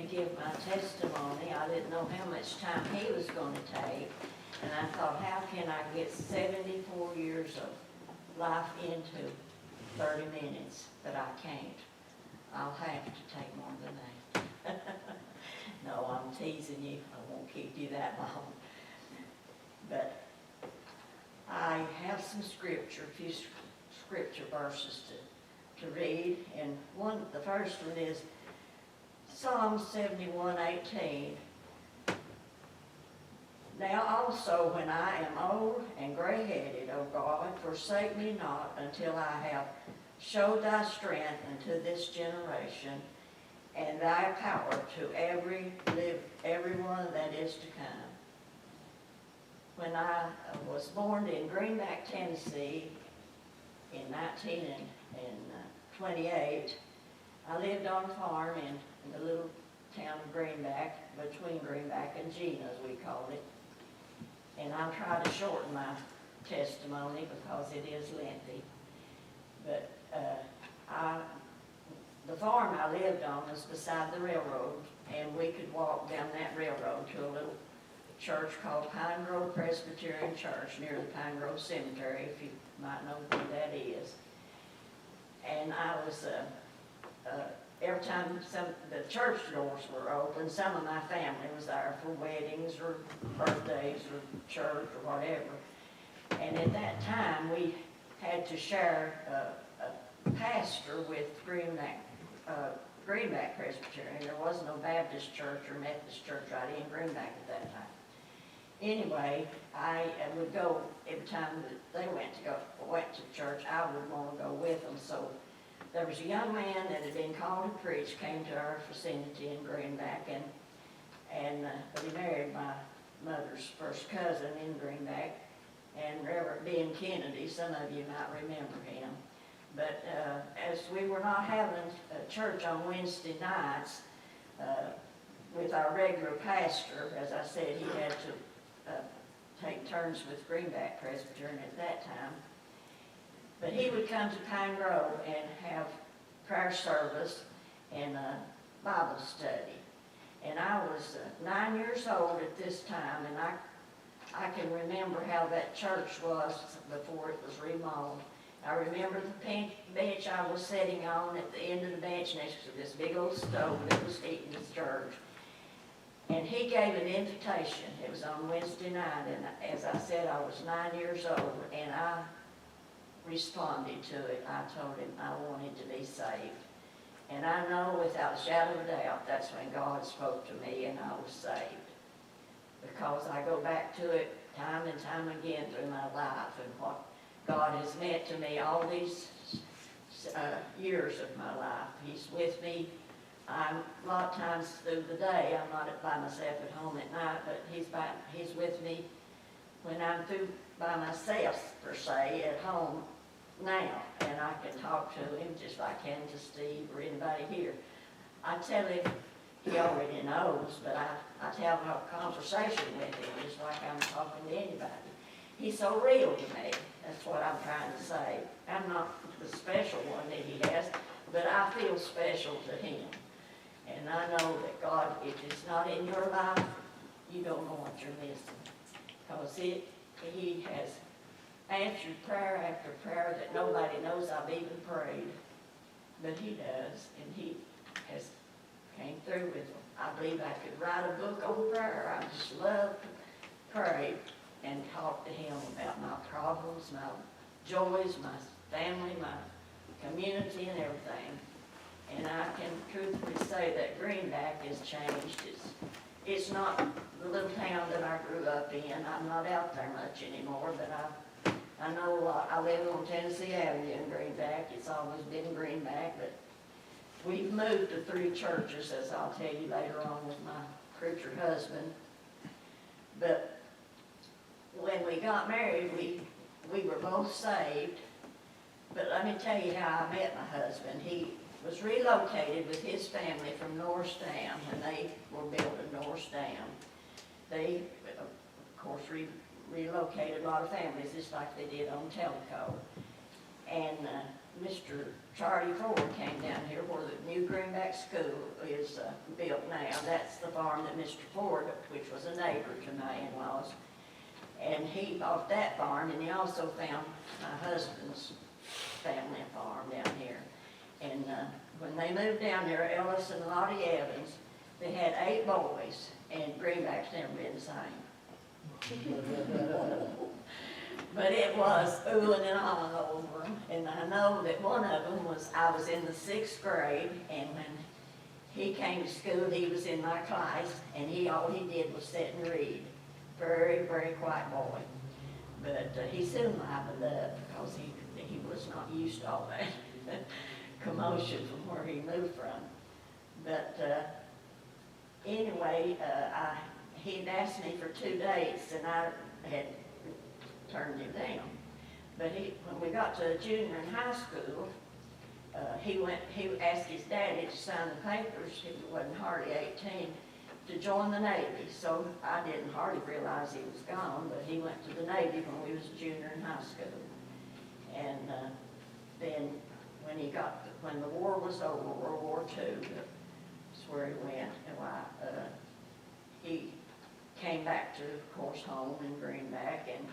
give my testimony. I didn't know how much time he was going to take. And I thought, how can I get 74 years of life into 30 minutes? But I can't. I'll have to take more than that. No, I'm teasing you. I won't keep you that long. But I have some scripture, a few scripture verses to read. And the first one is Psalm 71:18. Now also when I am old and gray-headed, O God, forsake me not until I have showed thy strength unto this generation, and thy power to everyone that is to come. When I was born in Greenback, Tennessee in 1928, I lived on a farm in the little town of Greenback, between Greenback and Gina, as we called it. And I'll try to shorten my testimony because it is lengthy. But the farm I lived on was beside the railroad, and we could walk down that railroad to a little church called Pine Grove Presbyterian Church near the Pine Grove Cemetery, if you might know where that is. And I was, every time the church doors were open, some of my family was there for weddings or birthdays or church or whatever. And at that time, we had to share a pastor with Greenback Presbyterian. There was no Baptist church or Methodist church right in Greenback at that time. Anyway, I would go every time that they went to church. I would want to go with them. So there was a young man that had been called to preach, came to our vicinity in Greenback, and he married my mother's first cousin in Greenback, and Reverend Ben Kennedy. Some of you might remember him. But as we were not having a church on Wednesday nights with our regular pastor, as I said, he had to take turns with Greenback Presbyterian at that time. But he would come to Pine Grove and have prayer service and a Bible study. And I was 9 years old at this time, and I can remember how that church was before it was remodeled. I remember the bench I was sitting on at the end of the bench next to this big old stove that was heating the church. And he gave an invitation. It was on Wednesday night, and as I said, I was 9 years old, and I responded to it. I told him I wanted to be saved. And I know without a shadow of a doubt that's when God spoke to me and I was saved. Because I go back to it time and time again through my life and what God has meant to me all these years of my life. He's with me. A lot of times through the day, I'm not by myself at home at night, but he's with me when I'm through by myself, per se, at home now. And I can talk to him just like I can to Steve or anybody here. I tell him, he already knows, but I have a conversation with him just like I'm talking to anybody. He's so real to me. That's what I'm trying to say. I'm not the special one that he has, but I feel special to him. And I know that God, if it's not in your life, you don't know what you're missing. Because he has answered prayer after prayer that nobody knows I've even prayed. But he does, and he has came through with them. I believe I could write a book on prayer. I just love to pray and talk to him about my problems, my joys, my family, my community, and everything. And I can truthfully say that Greenback has changed. It's not the little town that I grew up in. I'm not out there much anymore, but I know a lot. I live on Tennessee Avenue in Greenback. It's always been Greenback, but we've moved to 3 churches, as I'll tell you later on with my preacher husband. But when we got married, we were both saved. But let me tell you how I met my husband. He was relocated with his family from Norristown, and they were building Norristown. They, of course, relocated a lot of families, just like they did on Telco. And Mr. Charlie Ford came down here where the new Greenback School is built now. That's the farm that Mr. Ford, which was a neighbor to my in-laws, and he bought that farm, and he also found my husband's family farm down here. And when they moved down there, Ellis and Lottie Evans, they had 8 boys, and Greenback's never been the same. But it was oohing and ahhing over them, and I know that one of them was, I was in the 6th grade, and when he came to school, he was in my class, and all he did was sit and read. Very, very quiet boy. But he soon livened up because he was not used to all that commotion from where he moved from. But anyway, he had asked me for 2 dates, and I had turned him down. But when we got to junior in high school, he asked his daddy to sign the papers, he wasn't hardly 18, to join the Navy. So I didn't hardly realize he was gone, but he went to the Navy when we was a junior in high school. And then when the war was over, World War II, that's where he went. And he came back to, of course, home in Greenback, and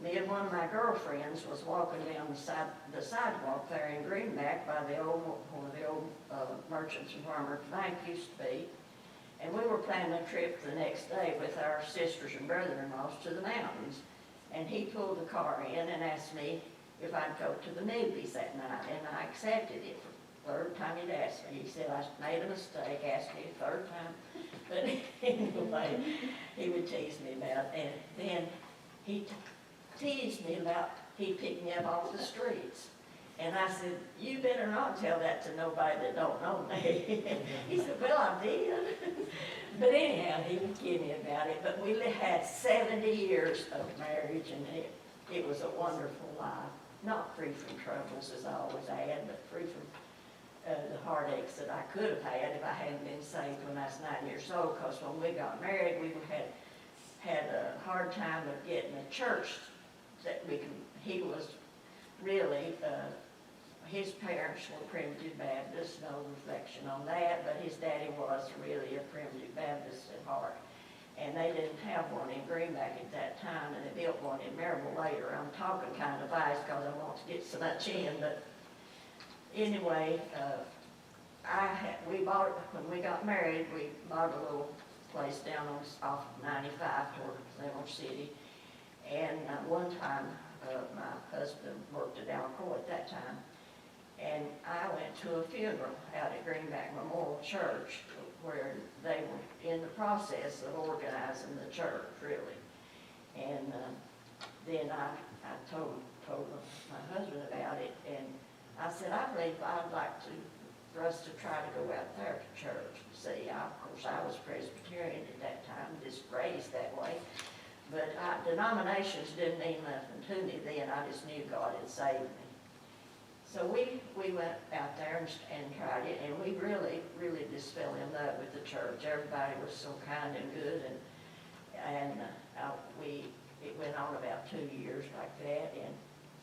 me and one of my girlfriends was walking down the sidewalk there in Greenback by where the old Merchants and Farmers Bank used to be. And we were planning a trip the next day with our sisters and brother-in-laws to the mountains. And he pulled the car in and asked me if I'd go to the movies that night. And I accepted it for the 3rd time he'd asked me. He said I made a mistake, asked me a 3rd time. But anyway, he would tease me about it. And then he teased me about he picked me up off the streets. And I said, you better not tell that to nobody that don't know me. He said, well, I did. But anyhow, he would kid me about it. But we had 70 years of marriage, and it was a wonderful life. Not free from troubles, as I always had, but free from the heartaches that I could have had if I hadn't been saved when I was 9 years old. Because when we got married, we had a hard time of getting a church that he was really, his parents were Primitive Baptists, no reflection on that, but his daddy was really a Primitive Baptist at heart. And they didn't have one in Greenback at that time, and they built one in Maryville later. I'm talking kind of fast because I want to get so much in, but anyway, when we got married, we bought a little place down off 95 toward Leonard City. And one time, my husband worked at Alcoa at that time, and I went to a funeral out at Greenback Memorial Church where they were in the process of organizing the church, really. And then I told my husband about it, and I said, I believe I'd like for us to try to go out there to church. See, of course, I was Presbyterian at that time, just raised that way. But denominations didn't mean nothing to me then. I just knew God had saved me. So we went out there and tried it, and we really, really just fell in love with the church. Everybody was so kind and good, and it went on about 2 years like that. And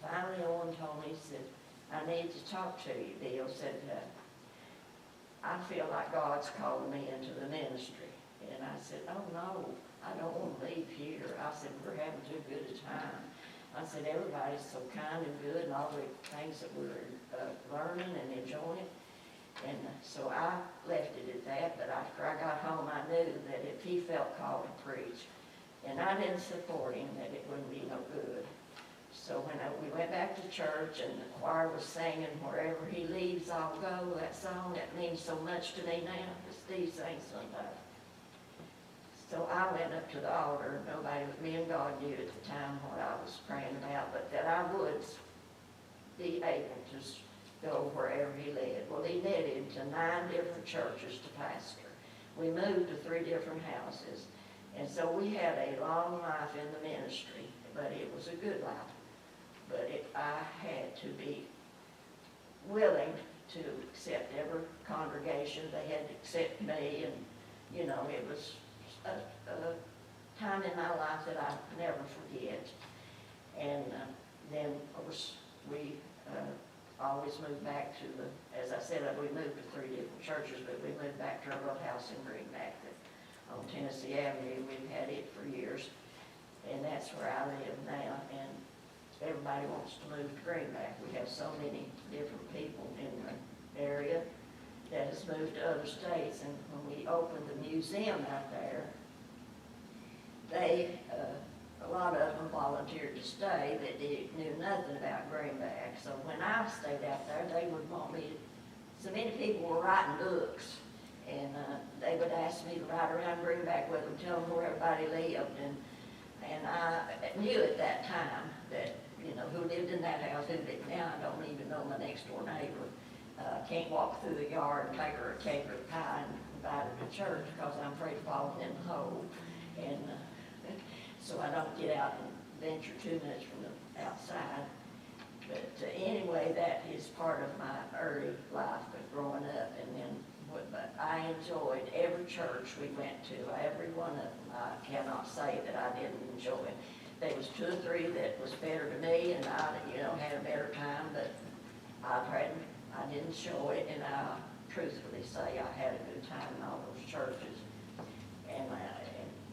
finally, Owen told me, he said, I need to talk to you. Bill said, I feel like God's calling me into the ministry. And I said, oh no, I don't want to leave here. I said, we're having too good a time. I said, everybody's so kind and good, and all the things that we're learning and enjoying. And so I left it at that, but after I got home, I knew that if he felt called to preach, and I didn't support him, that it wouldn't be no good. So when we went back to church, and the choir was singing, wherever he leads, I'll go, that song, that means so much to me now, as Steve sings sometimes. So I went up to the altar. Me and God knew at the time what I was praying about, but that I would be able to go wherever he led. Well, he led him to 9 different churches to pastor. We moved to 3 different houses. And so we had a long life in the ministry, but it was a good life. But I had to be willing to accept every congregation. They had to accept me, and, you know, it was a time in my life that I'll never forget. And then, of course, we always moved back to the, as I said, we moved to 3 different churches, but we moved back to our little house in Greenback on Tennessee Avenue. We've had it for years, and that's where I live now, and everybody wants to move to Greenback. We have so many different people in the area that has moved to other states, and when we opened the museum out there, they, a lot of them volunteered to stay that knew nothing about Greenback. So when I stayed out there, they would want me to, so many people were writing books, and they would ask me to ride around Greenback with them, tell them where everybody lived, and I knew at that time that, you know, who lived in that house, who lived now, I don't even know my next door neighbor. Can't walk through the yard and take her a cake or a pie and invite her to church because I'm afraid of falling in the hole. And so I don't get out and venture too much from the outside. But anyway, that is part of my early life of growing up. And then, but I enjoyed every church we went to, every one of them. I cannot say that I didn't enjoy it. There was 2 or 3 that was better to me, and I, you know, had a better time, but I didn't show it, and I truthfully say I had a good time in all those churches. And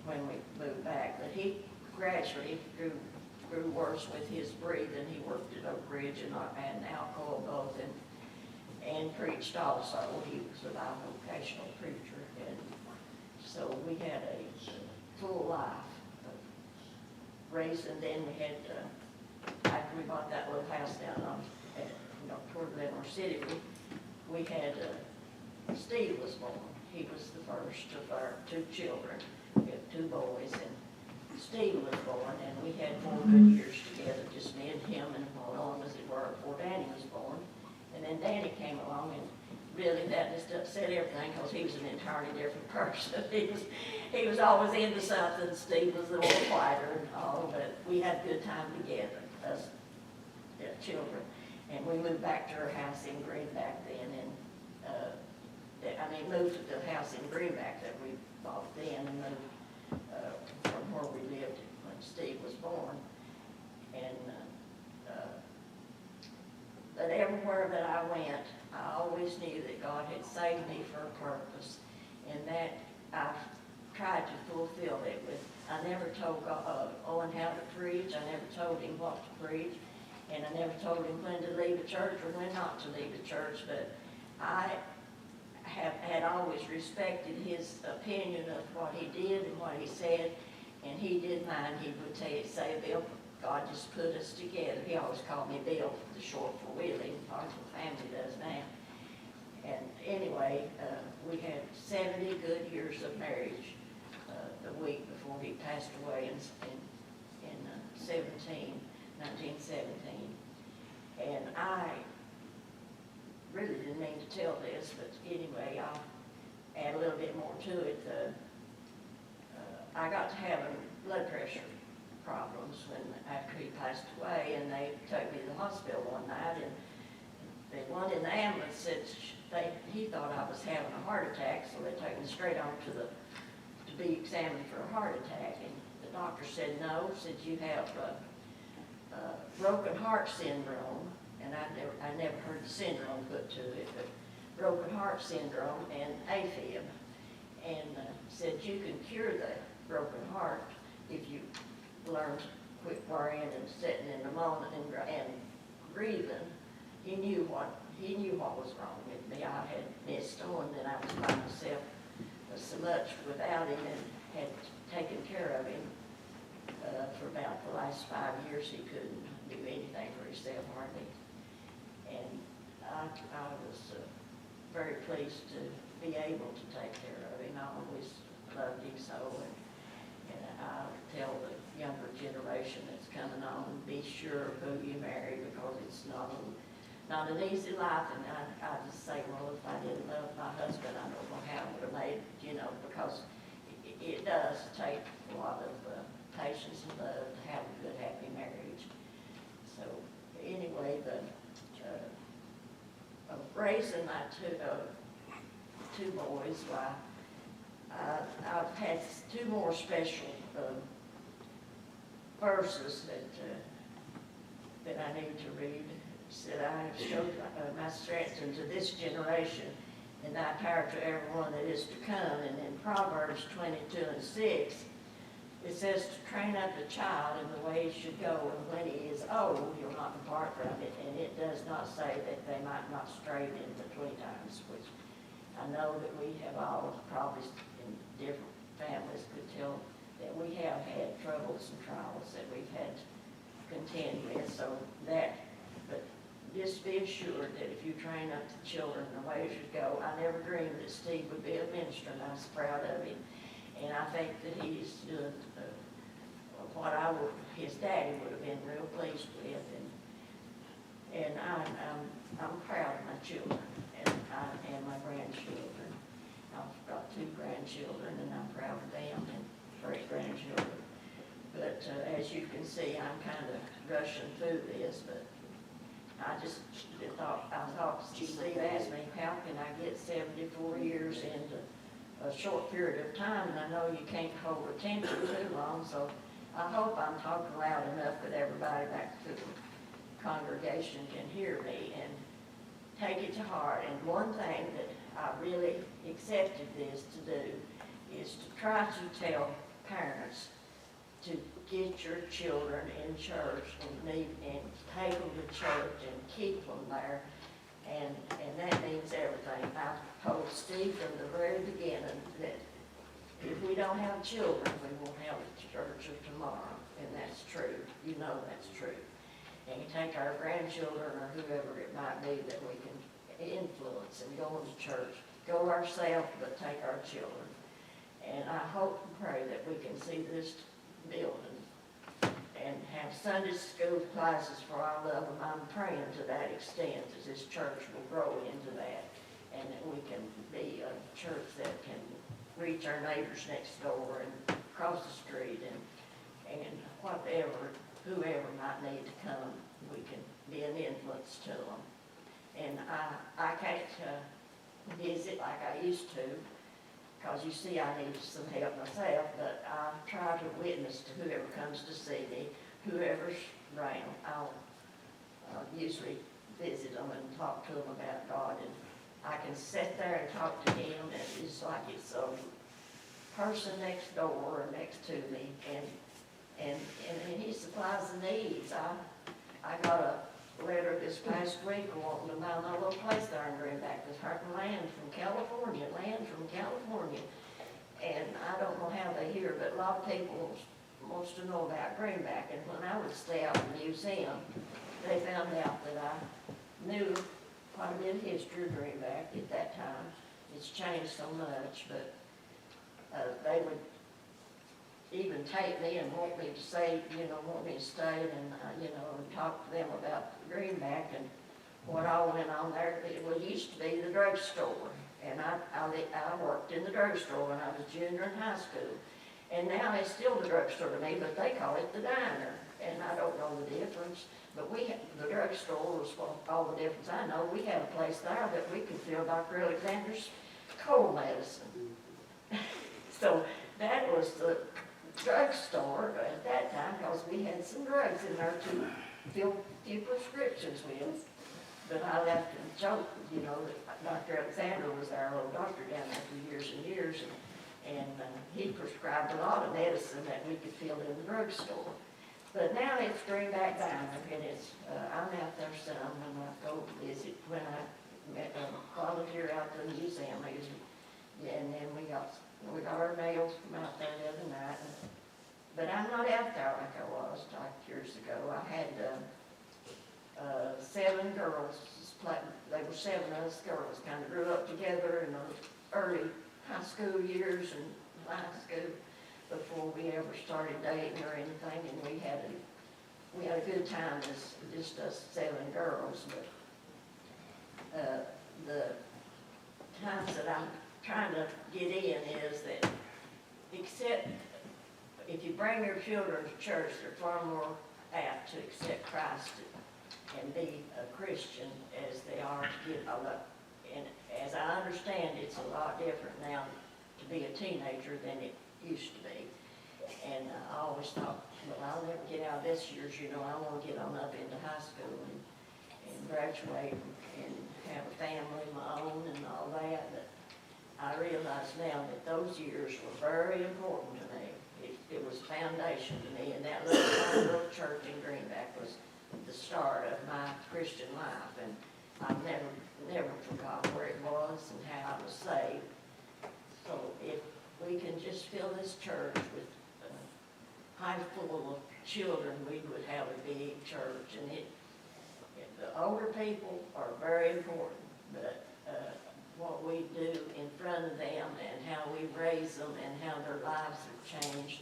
when we moved back, but he gradually grew worse with his breathing. He worked at Oak Ridge and alcohol both, and preached also. He was a bivocational preacher, and so we had a full life of raising. Then we had, after we bought that little house down on, toward Lenore City, we had, Steve was born. He was the first of our 2 children. We had 2 boys, and Steve was born, and we had 4 good years together, just me and him, and went on as it were before Danny was born. And then Danny came along, and really that just upset everything because he was an entirely different person. He was always into something. Steve was a little quieter and all, but we had a good time together, us children. And we moved back to our house in Greenback then, and moved to the house in Greenback that we bought then, and moved from where we lived when Steve was born. And but everywhere that I went, I always knew that God had saved me for a purpose, and that I've tried to fulfill it with. I never told Owen how to preach. I never told him what to preach. And I never told him when to leave a church or when not to leave a church, but I had always respected his opinion of what he did and what he said, and he didn't mind. He would say, Bill, God just put us together. He always called me Bill, the short for Willie, our family does now. And anyway, we had 70 good years of marriage the week before he passed away in 1917. And I really didn't mean to tell this, but anyway, I'll add a little bit more to it. I got to having blood pressure problems after he passed away, and they took me to the hospital one night, and the one in the ambulance said he thought I was having a heart attack, so they took me straight on to be examined for a heart attack. And the doctor said, no, said you have broken heart syndrome, and I never heard the syndrome put to it, but broken heart syndrome and AFib, and said you can cure the broken heart if you learn to quit worrying and sitting in the moment and breathing. He knew what was wrong with me. I had missed on, and I was by myself so much without him, and had taken care of him for about the last 5 years. He couldn't do anything for himself hardly, and I was very pleased to be able to take care of him. I always loved him so, and I tell the younger generation that's coming on, be sure of who you marry, because it's not an easy life. And I just say, well, if I didn't love my husband, I don't know how I would have made it, because it does take a lot of patience and love to have a good, happy marriage. So anyway, raising my two boys, why, I've had 2 more special verses that I need to read said, I have showed my strength unto this generation, and thy power to everyone that is to come. And in Proverbs 22:6, it says to train up the child in the way he should go, and when he is old, he'll not depart from it. And it does not say that they might not stray in between times, which I know that we have all probably in different families could tell that we have had troubles and trials that we've had to contend with. So that, but just be assured that if you train up the children the way you should go, I never dreamed that Steve would be a minister, and I was proud of him. And I think that he's doing what his daddy would have been real pleased with. And I'm proud of my children and my grandchildren. I've got 2 grandchildren, and I'm proud of them, and 3 grandchildren. But as you can see, I'm kind of rushing through this, but I thought Steve asked me, how can I get 74 years into a short period of time, and I know you can't hold attention too long, so I hope I'm talking loud enough that everybody back to the congregation can hear me and take it to heart. And one thing that I really accepted this to do is to try to tell parents to get your children in church and take them to church and keep them there. And that means everything. I told Steve from the very beginning that if we don't have children, we won't have a church of tomorrow. And that's true. You know that's true. And you take our grandchildren or whoever it might be that we can influence and go into church, go ourselves, but take our children. And I hope and pray that we can see this building and have Sunday school classes for all of them. I'm praying to that extent as this church will grow into that, and that we can be a church that can reach our neighbors next door and across the street and whoever might need to come, we can be an influence to them. And I can't visit like I used to, because you see I need some help myself, but I try to witness to whoever comes to see me, whoever's around. I'll usually visit them and talk to them about God, and I can sit there and talk to him, and it's like it's a person next door or next to me, and he supplies the needs. I got a letter this past week wanting to buy my little place there in Greenback, this hurting land from California, and I don't know how they hear, but a lot of people wants to know about Greenback. And when I would stay out in the museum, they found out that I knew quite a bit of history of Greenback at that time. It's changed so much, but they would even take me and want me to stay and talk to them about Greenback and what all went on there. It used to be the drugstore, and I worked in the drugstore when I was junior in high school. And now it's still the drugstore to me, but they call it the diner, and I don't know the difference. But the drugstore was all the difference I know. We had a place there that we could fill Dr. Alexander's cold medicine. So that was the drugstore at that time, because we had some drugs in there to fill few prescriptions with. But I left and joked, that Dr. Alexander was our old doctor down there for years and years, and he prescribed a lot of medicine that we could fill in the drugstore. But now it's Greenback Diner, and I'm out there some when I go visit, when I volunteer out to the museum, and then we got our nails from out there the other night. But I'm not out there like I was like years ago. I had 7 girls. They were 7 of us girls, kind of grew up together in those early high school years and high school before we ever started dating or anything, and we had a good time as just us 7 girls. But the times that I'm trying to get in is that, except if you bring your children to church, they're far more apt to accept Christ and be a Christian as they are to get a lot. And as I understand, it's a lot different now to be a teenager than it used to be. And I always thought, well, I'll never get out of this years, I want to get on up into high school. and graduate and have a family of my own and all that, but I realize now that those years were very important to me. It was foundation to me, and that little church in Greenback was the start of my Christian life, and I've never forgot where it was and how I was saved. So if we can just fill this church with high full of children, we would have a big church. And the older people are very important, but what we do in front of them and how we raise them and how their lives have changed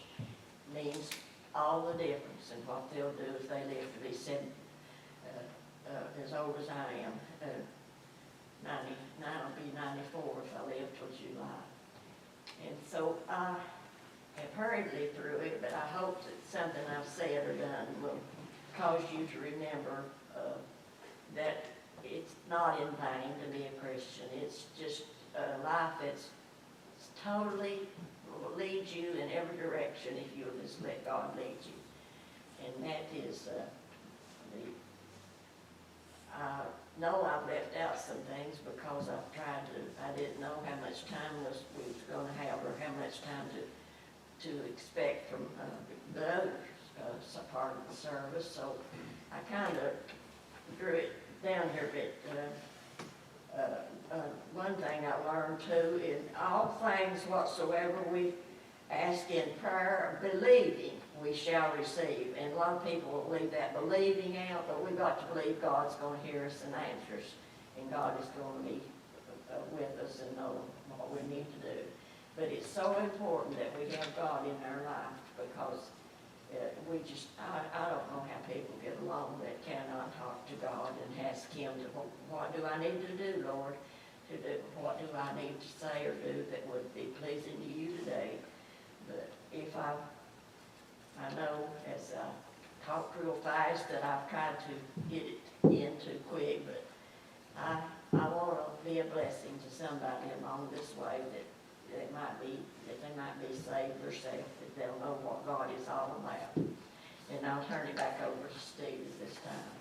means all the difference in what they'll do if they live to be as old as I am. I'll be 94 if I live till July. And so I have hurriedly through it, but I hope that something I've said or done will cause you to remember that it's not in vain to be a Christian. It's just a life that's totally will lead you in every direction if you'll just let God lead you. And that is I know I've left out some things because I didn't know how much time we was going to have or how much time to expect from the other part of the service. So I kind of drew it down here a bit. One thing I learned too, in all things whatsoever we ask in prayer, believing we shall receive. And a lot of people will leave that believing out, but we've got to believe God's going to hear us and answer us, and God is going to be with us and know what we need to do. But it's so important that we have God in our life, because I don't know how people get along that cannot talk to God and ask Him to, what do I need to do, Lord? What do I need to say or do that would be pleasing to you today? But if I know as I talk real fast that I've tried to get it in too quick, but I want to be a blessing to somebody along this way that they might be saved or safe, that they'll know what God is all about. And I'll turn it back over to Steve at this time.